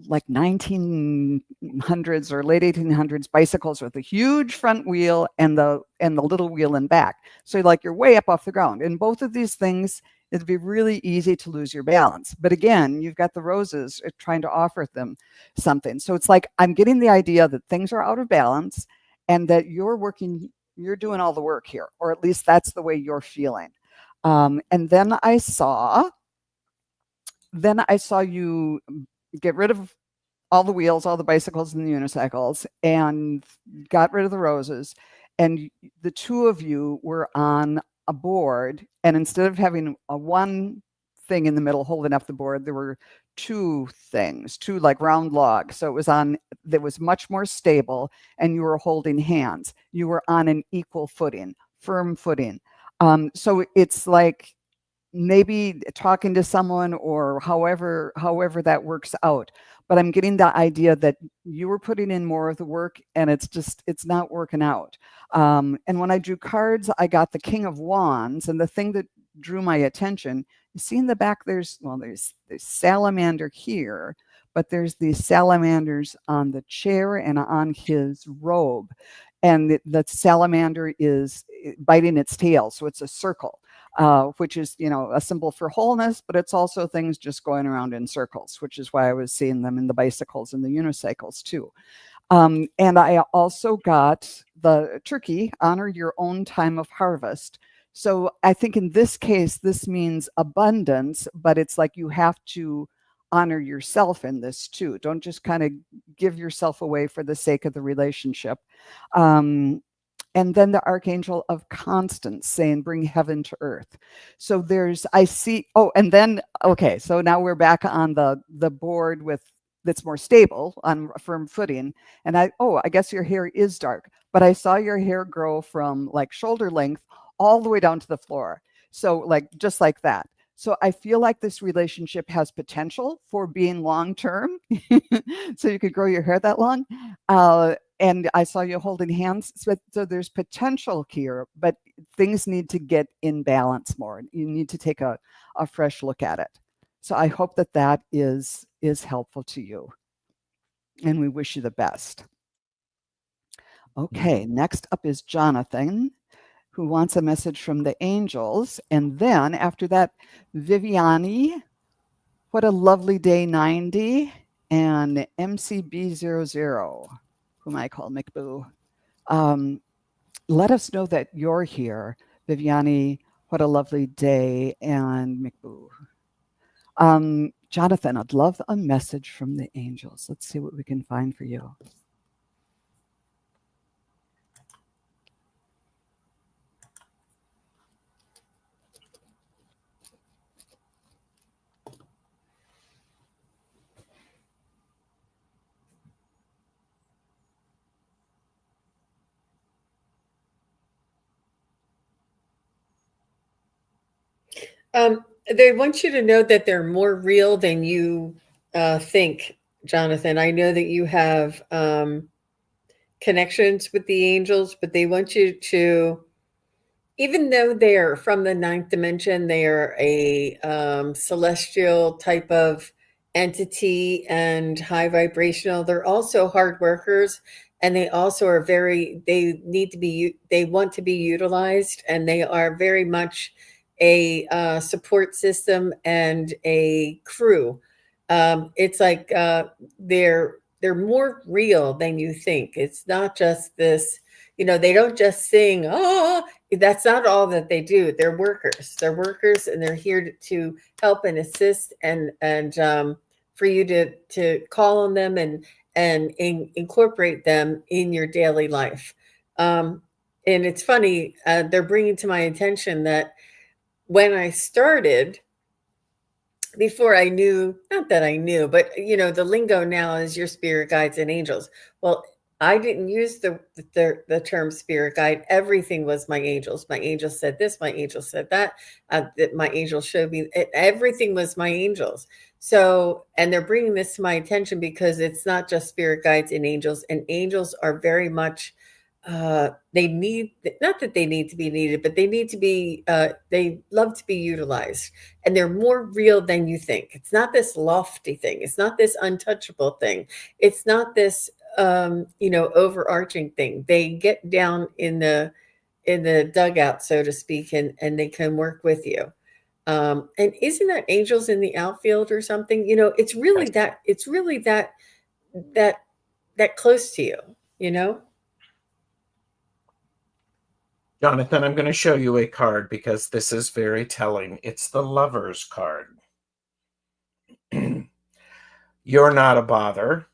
like 1900s or late 1800s bicycles with a huge front wheel and the little wheel in back. So like you're way up off the ground. And both of these things, it'd be really easy to lose your balance. But again, you've got the roses trying to offer them something. So it's like I'm getting the idea that things are out of balance and that you're doing all the work here, or at least that's the way you're feeling. And then I saw you get rid of all the wheels, all the bicycles and the unicycles, and got rid of the roses. And the two of you were on a board, and instead of having a one thing in the middle holding up the board, there were two like round logs. So that was much more stable, and you were holding hands. You were on an equal footing, firm footing. So it's like maybe talking to someone, or however that works out. But I'm getting the idea that you were putting in more of the work, and it's not working out. And when I drew cards, I got the King of Wands, and the thing that drew my attention, you see in the back, there's salamander here, but there's these salamanders on the chair and on his robe, and the salamander is biting its tail, so it's a circle. Which is, a symbol for wholeness, but it's also things just going around in circles, which is why I was seeing them in the bicycles and the unicycles too. And I also got the turkey, honor your own time of harvest. So I think in this case, this means abundance, but it's like you have to honor yourself in this too. Don't just kind of give yourself away for the sake of the relationship. And then the Archangel of Constance saying, bring heaven to earth. So so now we're back on the board that's more stable, on a firm footing. And I guess your hair is dark, but I saw your hair grow from like shoulder length all the way down to the floor. So like, just like that. So I feel like this relationship has potential for being long-term. So you could grow your hair that long. And I saw you holding hands. So there's potential here, but things need to get in balance more. You need to take a fresh look at it. So I hope that is helpful to you. And we wish you the best. Okay, next up is Jonathan, who wants a message from the angels. And then after that, Viviani, what a lovely day 90, and MCB00, whom I call McBoo. Let us know that you're here, Viviani, what a lovely day, and McBoo. Jonathan, I'd love a message from the angels. Let's see what we can find for you. They want you to know that they're more real than you think, Jonathan. I know that you have connections with the angels, but they want you to, even though they are from the ninth dimension, they are a celestial type of entity and high vibrational. They're also hard workers, and they also are very. They need to be. They want to be utilized, and they are very much a support system and a crew. It's like they're more real than you think. It's not just this. They don't just sing. Oh, that's not all that they do. They're workers. They're workers, and they're here to help and assist, and for you to call on them and incorporate them in your daily life. And it's funny. They're bringing to my attention that when I started, before I knew, not that I knew, but the lingo now is your spirit guides and angels. Well, I didn't use the term spirit guide. Everything was my angels. My angel said this. My angel said that. That my angel showed me. Everything was my angels. So, and they're bringing this to my attention because it's not just spirit guides and angels are very much. They need, not that they need to be needed, but they need to be. They love to be utilized, and they're more real than you think. It's not this lofty thing. It's not this untouchable thing. It's not this overarching thing. They get down in the dugout, so to speak, and they can work with you. And isn't that angels in the outfield or something? It's really that. It's really that close to you. You know. Jonathan, I'm going to show you a card because this is very telling. It's the Lover's card. You're not a bother.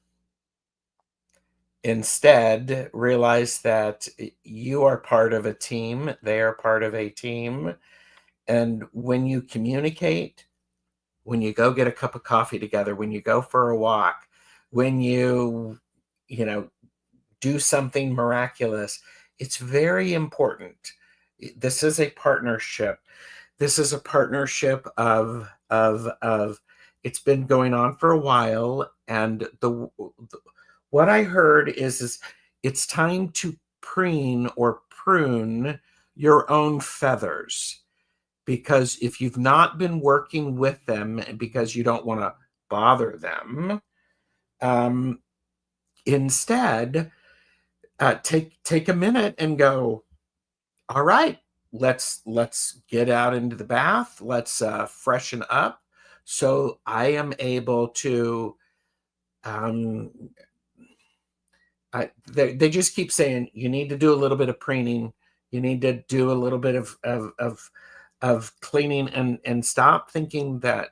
Instead, realize that you are part of a team. They are part of a team. And when you communicate, when you go get a cup of coffee together, when you go for a walk, when you do something miraculous, it's very important. This is a partnership. This is a partnership of it's been going on for a while, and what I heard is it's time to preen or prune your own feathers, because if you've not been working with them because you don't want to bother them, instead take a minute and go, all right, let's get out into the bath. Let's freshen up so I am able to they just keep saying you need to do a little bit of preening, you need to do a little bit of cleaning, and stop thinking that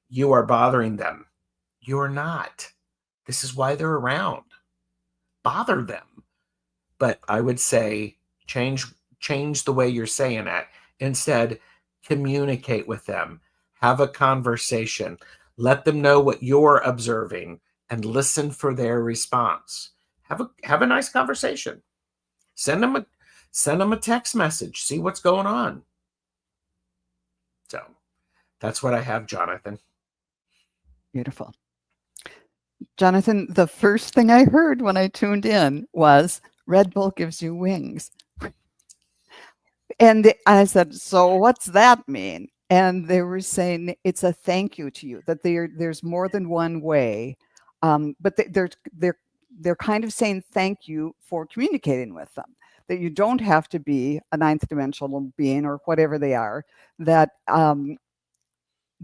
you are bothering them. You're not. This is why they're around. Bother them. But I would say change the way you're saying it. Instead, communicate with them. Have a conversation. Let them know what you're observing and listen for their response. Have a nice conversation. Send them a text message. See what's going on. So that's what I have, Jonathan. Beautiful. Jonathan, the first thing I heard when I tuned in was Red Bull gives you wings. And I said, so what's that mean? And they were saying it's a thank you to you, that there's more than one way. But they're kind of saying thank you for communicating with them, that you don't have to be a ninth dimensional being or whatever they are, that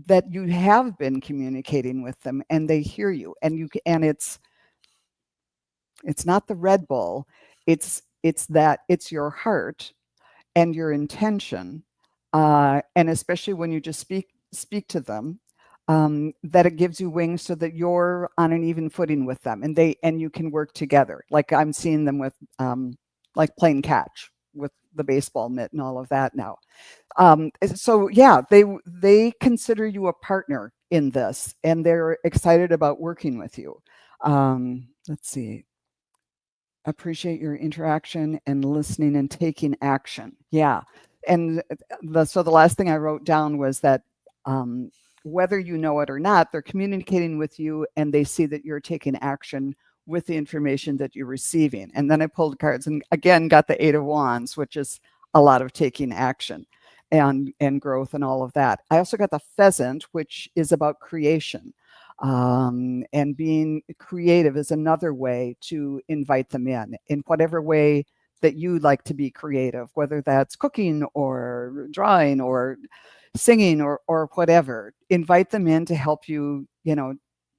that you have been communicating with them and they hear you, and it's not the Red Bull, it's that it's your heart and your intention, and especially when you just speak to them, that it gives you wings so that you're on an even footing with them, and you can work together. Like I'm seeing them with like playing catch with the baseball mitt and all of that now. So yeah, they consider you a partner in this, and they're excited about working with you. Let's see. Appreciate your interaction and listening and taking action. Yeah. And so the last thing I wrote down was that Whether you know it or not, they're communicating with you, and they see that you're taking action with the information that you're receiving. And then I pulled cards and again got the Eight of Wands, which is a lot of taking action and growth and all of that. I also got the Pheasant, which is about creation. And being creative is another way to invite them in whatever way that you like to be creative, whether that's cooking or drawing or singing or whatever. Invite them in to help you,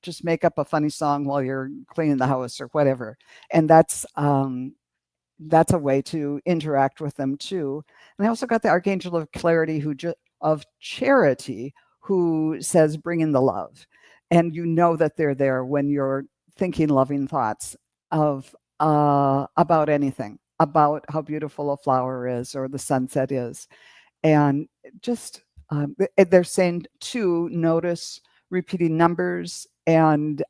just make up a funny song while you're cleaning the house or whatever. And that's a way to interact with them too. And I also got the Archangel of Clarity, of Charity, who says, bring in the love. And you know that they're there when you're thinking loving thoughts of about anything, about how beautiful a flower is or the sunset is. And just they're saying to notice repeating numbers and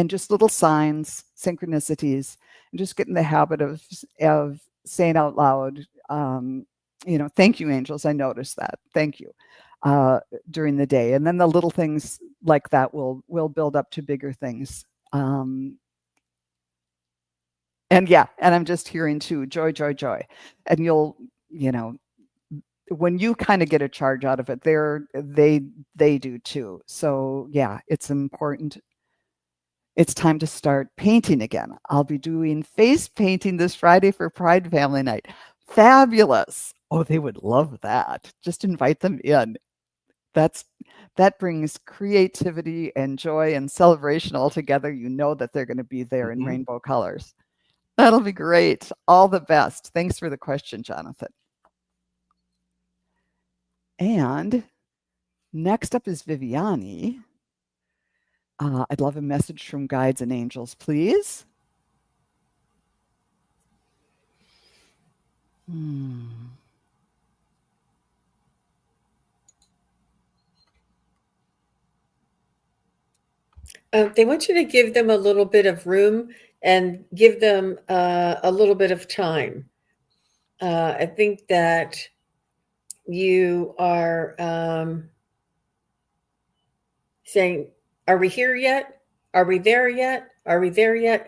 just little signs, synchronicities, and just get in the habit of saying out loud, thank you, angels. I noticed that. Thank you, during the day. And then the little things like that will build up to bigger things. And I'm just hearing too, joy, joy, joy. And you'll, when you kind of get a charge out of it, they do too. So yeah, it's important. It's time to start painting again. I'll be doing face painting this Friday for Pride Family Night. Fabulous. Oh, they would love that. Just invite them in. That brings creativity and joy and celebration all together. You know that they're going to be there in rainbow colors. That'll be great. All the best. Thanks for the question, Jonathan. And next up is Viviani. I'd love a message from guides and angels, please. They want you to give them a little bit of room and give them a little bit of time. I think that you are saying, are we here yet? Are we there yet? Are we there yet?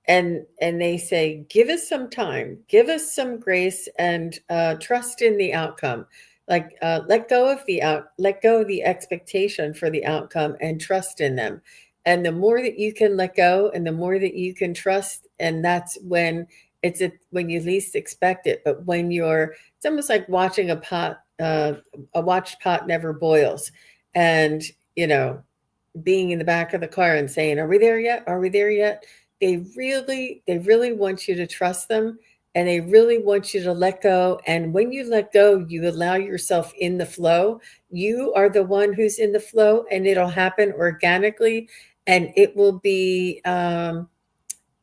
And they say, give us some time, give us some grace, and trust in the outcome. Let go of the expectation for the outcome and trust in them. And the more that you can let go and the more that you can trust, and that's when when you least expect it. But when it's almost like watching a watched pot never boils. And, being in the back of the car and saying, are we there yet? Are we there yet? They really want you to trust them, and they really want you to let go. And when you let go, you allow yourself in the flow. You are the one who's in the flow, and it'll happen organically. And it will be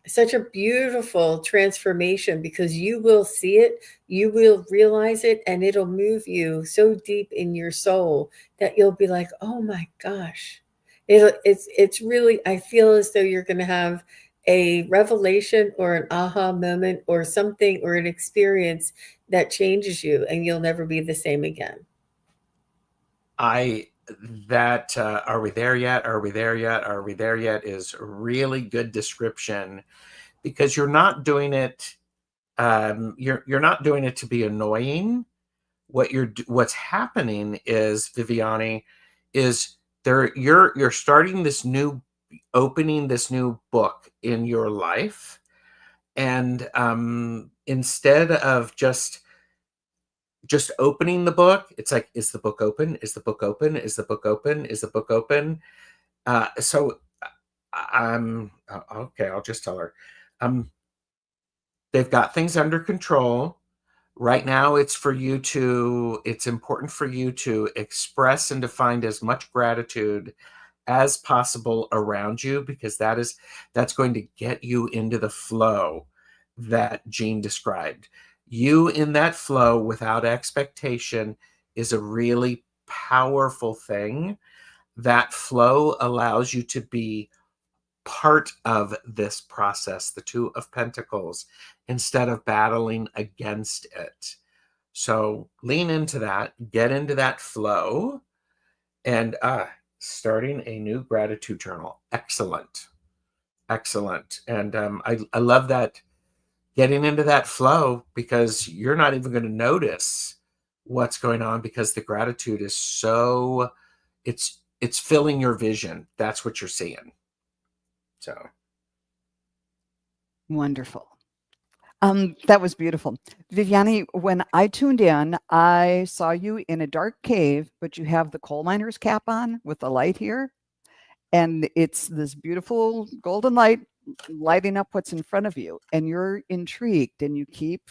such a beautiful transformation, because you will see it, you will realize it, and it'll move you so deep in your soul that you'll be like, oh my gosh. It's really, I feel as though you're going to have a revelation or an aha moment or something, or an experience that changes you, and you'll never be the same again. Are we there yet? Are we there yet? Are we there yet is a really good description, because you're not doing it. You're not doing it to be annoying. What's happening is, Viviani, is you're starting opening this new book in your life, and instead of just opening the book, it's like, is the book open? Is the book open? Is the book open? Is the book open? So I'm okay. I'll just tell her. They've got things under control. Right now, it's important for you to express and to find as much gratitude as possible around you, because that's going to get you into the flow that Jean described. You in that flow without expectation is a really powerful thing. That flow allows you to be part of this process, the Two of Pentacles, instead of battling against it. So lean into that, get into that flow, And starting a new gratitude journal. Excellent. Excellent. And I love that, getting into that flow, because you're not even going to notice what's going on, because the gratitude is so, it's filling your vision. That's what you're seeing. So Wonderful. That was beautiful. Viviani, when I tuned in, I saw you in a dark cave, but you have the coal miner's cap on with the light here. And it's this beautiful golden light lighting up what's in front of you. And you're intrigued and you keep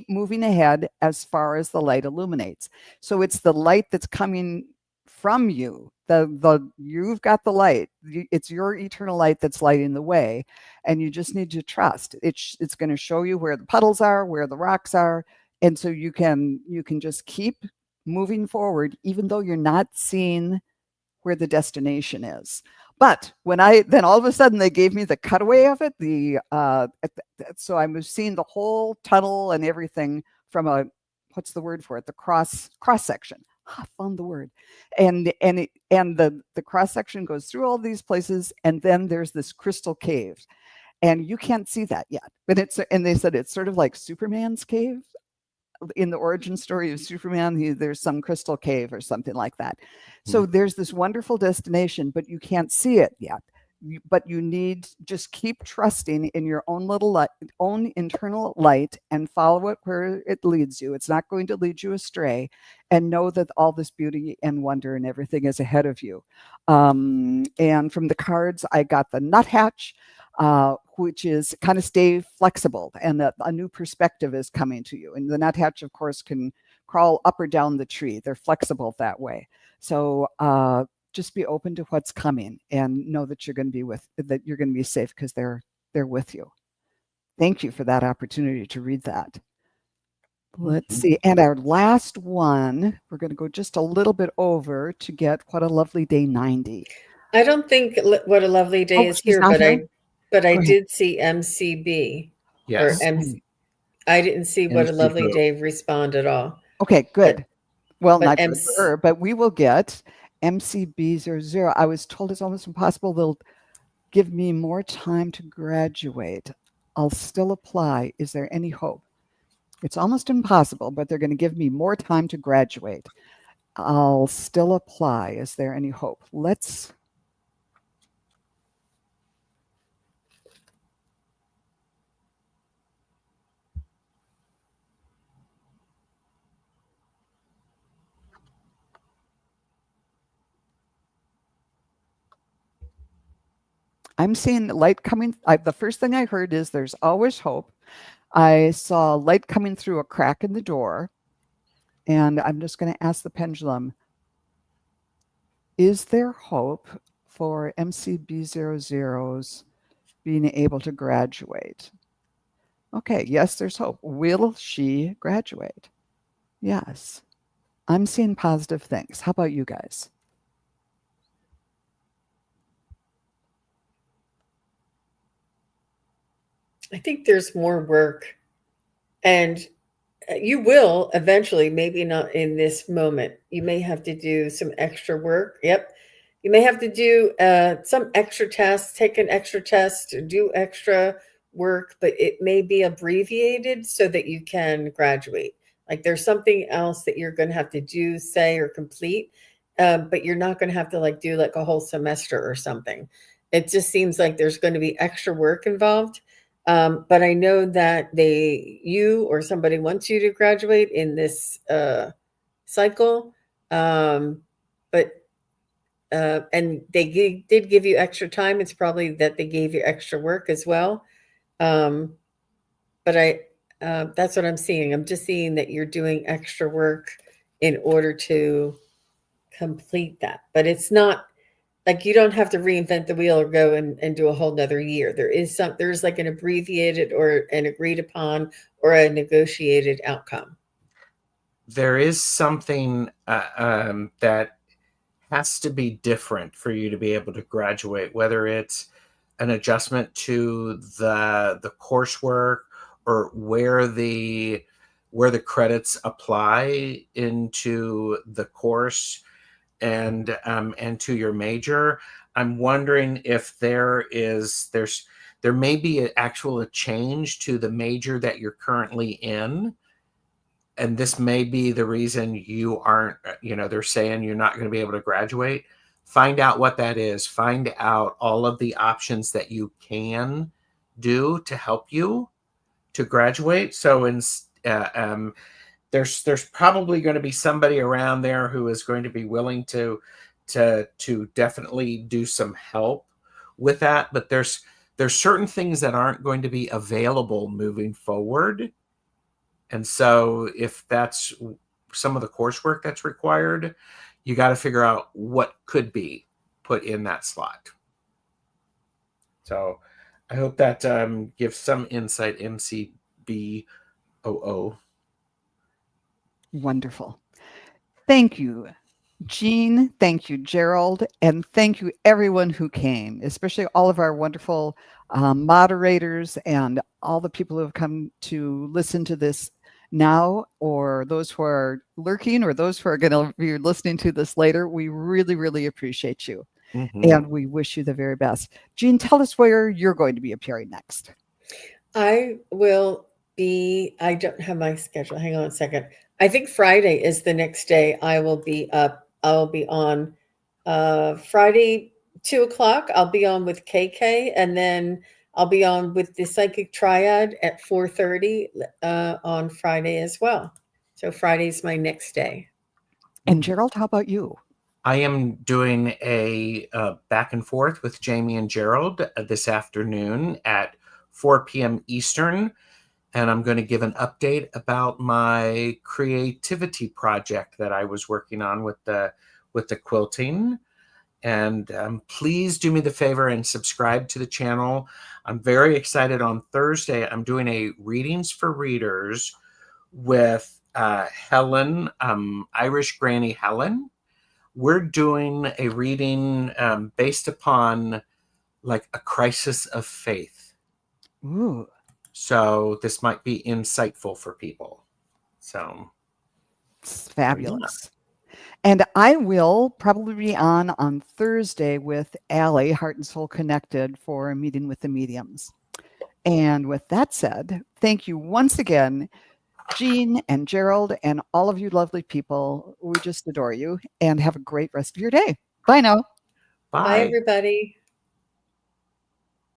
moving ahead as far as the light illuminates. So it's the light that's coming from you. You've got the light. It's your eternal light that's lighting the way, and you just need to trust. It's going to show you where the puddles are, where the rocks are, and so you can just keep moving forward, even though you're not seeing where the destination is. But when then all of a sudden they gave me the cutaway of it, so I was seeing the whole tunnel and everything from what's the word for it? The cross section. I found the word. And the cross section goes through all these places, and then there's this crystal cave. And you can't see that yet. But and they said it's sort of like Superman's cave. In the origin story of Superman, there's some crystal cave or something like that. So there's this wonderful destination, but you can't see it yet. But you need just keep trusting in your own own internal light and follow it where it leads you. It's not going to lead you astray, and know that all this beauty and wonder and everything is ahead of you. And from the cards, I got the nuthatch, which is kind of stay flexible, and a new perspective is coming to you. And the nuthatch, of course, can crawl up or down the tree. They're flexible that way. So just be open to what's coming, and know that you're going to be safe, because they're with you. Thank you for that opportunity to read that. Let's see. And our last one, we're going to go just a little bit over to get What a Lovely Day 90. I don't think What a Lovely Day is here, but I did see MCB. yes. I didn't see What a Lovely Day respond at all. Okay, good. Well, not good for her, but we will get MCB00. I was told it's almost impossible. They'll give me more time to graduate. I'll still apply. Is there any hope? It's almost impossible, but they're going to give me more time to graduate. I'll still apply. Is there any hope? I'm seeing light coming. The first thing I heard is there's always hope. I saw light coming through a crack in the door. And I'm just going to ask the pendulum, is there hope for MCB00s being able to graduate? Okay, yes, there's hope. Will she graduate? Yes. I'm seeing positive things. How about you guys? I think there's more work, and you will eventually, maybe not in this moment. You may have to do some extra work. Yep. You may have to do some extra tests, take an extra test, do extra work, but it may be abbreviated so that you can graduate. Like there's something else that you're going to have to do, say, or complete, but you're not going to have to do like a whole semester or something. It just seems like there's going to be extra work involved. But I know that you or somebody wants you to graduate in this cycle. But and they did give you extra time. It's probably that they gave you extra work as well. But that's what I'm seeing. I'm just seeing that you're doing extra work in order to complete that. But it's not like you don't have to reinvent the wheel or go and do a whole nother year. There's like an abbreviated or an agreed upon or a negotiated outcome. There is something that has to be different for you to be able to graduate, whether it's an adjustment to the coursework, or where the credits apply into the course. and to your major. I'm wondering if there may be a change to the major that you're currently in, and this may be the reason you aren't, they're saying you're not going to be able to graduate. Find out what that is. Find out all of the options that you can do to help you to graduate. So there's probably going to be somebody around there who is going to be willing to definitely do some help with that. But there's certain things that aren't going to be available moving forward. And so if that's some of the coursework that's required, you got to figure out what could be put in that slot. So I hope that gives some insight, MCBOO. Wonderful. Thank you, Jean. Thank you, Gerald. And thank you, everyone who came, especially all of our wonderful moderators and all the people who have come to listen to this now, or those who are lurking, or those who are going to be listening to this later. We really, really appreciate you. And we wish you the very best. Jean, tell us where you're going to be appearing next. I don't have my schedule. Hang on a second. I think Friday is the next day I will be up. I will be on Friday, 2:00. I'll be on with KK, and then I'll be on with the Psychic Triad at 4:30 on Friday as well. So Friday's my next day. And Gerald, how about you? I am doing a back and forth with Jamie and Gerald this afternoon at 4 p.m. Eastern. And I'm going to give an update about my creativity project that I was working on with the quilting. And please do me the favor and subscribe to the channel. I'm very excited. On Thursday, I'm doing a readings for readers with Helen, Irish Granny Helen. We're doing a reading based upon like a crisis of faith. Ooh. So this might be insightful for people. So it's fabulous. Yeah. And I will probably be on Thursday with Allie, Heart and Soul Connected, for a meeting with the mediums. And with that said, thank you once again, Jean and Gerald, and all of you lovely people. We just adore you, and have a great rest of your day. Bye now. Bye. Bye, everybody.